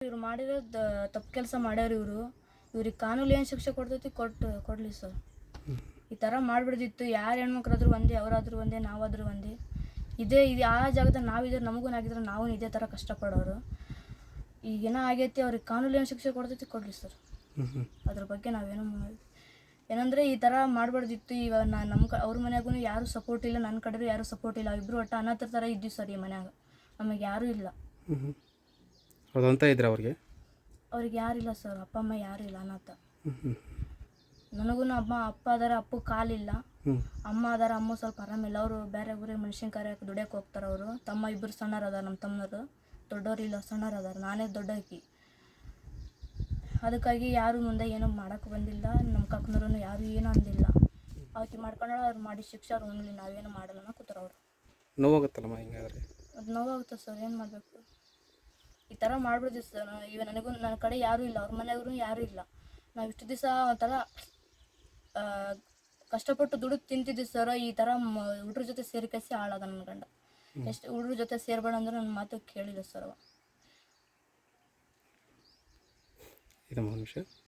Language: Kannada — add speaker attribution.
Speaker 1: ಇವ್ರು ಮಾಡಿರೋ ತಪ್ಪು ಕೆಲಸ ಮಾಡ್ಯಾರ ಇವ್ರಿಗೆ ಕಾನೂನು ಏನು ಶಿಕ್ಷೆ ಕೊಡ್ತೈತಿ ಕೊಡಲಿ ಸರ್. ಈ ಥರ ಮಾಡಿಬಿಡ್ದಿತ್ತು. ಯಾರು ಹೆಣ್ಮಕ್ರಾದ್ರೂ ಒಂದೇ, ಅವರಾದ್ರೂ ಒಂದೇ, ನಾವಾದರೂ ಒಂದೇ. ಇದು ಆ ಜಾಗದಲ್ಲಿ ನಾವಿದ್ರೆ ನಮಗೂ ಆಗಿದ್ರೆ ನಾವು ಇದೇ ಥರ ಕಷ್ಟಪಡೋರು. ಈಗೇನೋ ಆಗೈತಿ, ಅವ್ರಿಗೆ ಕಾನೂನು ಏನು ಶಿಕ್ಷೆ ಕೊಡ್ತೈತಿ ಕೊಡಲಿ ಸರ್. ಅದ್ರ ಬಗ್ಗೆ ನಾವೇನೋ ಏನಂದರೆ ಈ ಥರ ಮಾಡಬಾರ್ದಿತ್ತು. ಈಗ ಅವ್ರ ಮನೆಯಾಗೂ ಯಾರೂ ಸಪೋರ್ಟ್ ಇಲ್ಲ, ನನ್ನ ಕಡೆಯೂ ಯಾರೂ ಸಪೋರ್ಟ್ ಇಲ್ಲ. ಇಬ್ಬರು ಒಟ್ಟು ಅನಾಥರ ಥರ ಇದ್ವಿ ಸರ್. ಈ ಮನ್ಯಾಗ ನಮಗೆ ಯಾರೂ ಇಲ್ಲ.
Speaker 2: ಹೌದಂತ ಇದ್ರೆ
Speaker 1: ಅವ್ರಿಗೆ ಯಾರಿಲ್ಲ ಸರ್, ಅಪ್ಪ ಅಮ್ಮ ಯಾರೂ ಇಲ್ಲ, ಅನಾಥ. ನನಗೂ ಅಪ್ಪ ಅದಾರ, ಅಪ್ಪು ಕಾಲಿಲ್ಲ. ಅಮ್ಮ ಅದಾರ, ಅಮ್ಮ ಸ್ವಲ್ಪ ಆರಾಮಿಲ್ಲ. ಅವರು ಬೇರೆ ಊರಿಗೆ ಮೆಣಸಿನ್ಕಾಯಿ ದುಡಿಯೋಕೆ ಹೋಗ್ತಾರೆ. ಅವರು ತಮ್ಮ ಇಬ್ಬರು ಸಣ್ಣರು ಅದಾರ, ನಮ್ಮ ತಮ್ಮನವರು ದೊಡ್ಡವರಿಲ್ಲ, ಸಣ್ಣರು ಅದಾರ. ನಾನೇ ದೊಡ್ಡಾಕಿ. ಅದಕ್ಕಾಗಿ ಯಾರು ಮುಂದೆ ಏನೂ ಮಾಡೋಕ್ಕೆ ಬಂದಿಲ್ಲ. ನಮ್ಮ ಕಾಕನವ್ರೂ ಯಾರೂ ಏನೂ ಅಂದಿಲ್ಲ. ಆಕೆ ಮಾಡ್ಕೊಂಡ ಅವ್ರು ಮಾಡಿ ಶಿಕ್ಷೆ ಅವ್ರು ಉಣ್ಲಿ, ನಾವೇನು ಮಾಡಲ್ಲ ಕೂತಾರ ಅವರು.
Speaker 2: ನೋವಾಗುತ್ತಲ್ಲಮ್ಮ ಹಿಂಗಾದ್ರೆ?
Speaker 1: ಅದು ನೋವಾಗುತ್ತೆ ಸರ್, ಏನು ಮಾಡಬೇಕು? ಈ ಥರ ಮಾಡ್ಬಿಡ್ತೀವಿ ಸರ್. ಈಗ ನನಗೂ ನನ್ನ ಕಡೆ ಯಾರೂ ಇಲ್ಲ, ಅವ್ರ ಮನೆಯವ್ರೂ ಯಾರೂ ಇಲ್ಲ. ನಾವು ಇಷ್ಟು ದಿವಸ ಒಂಥರ ಕಷ್ಟಪಟ್ಟು ದುಡಿದು ತಿಂತಿದ್ದೀವಿ ಸರ್. ಈ ಥರ ಹುಡ್ರ ಜೊತೆ ಸೇರಿಕಸಿ ಹಾಳಾದ ನನ್ನ ಗಂಡ. ಎಷ್ಟು ಹುಡ್ರ ಜೊತೆ ಸೇರ್ಬೇಡ ಅಂದ್ರೆ ನನ್ನ ಮಾತು ಕೇಳಿಲ್ಲ ಸರ್ ಅವ.
Speaker 2: ಇದು ಮನುಷ್ಯ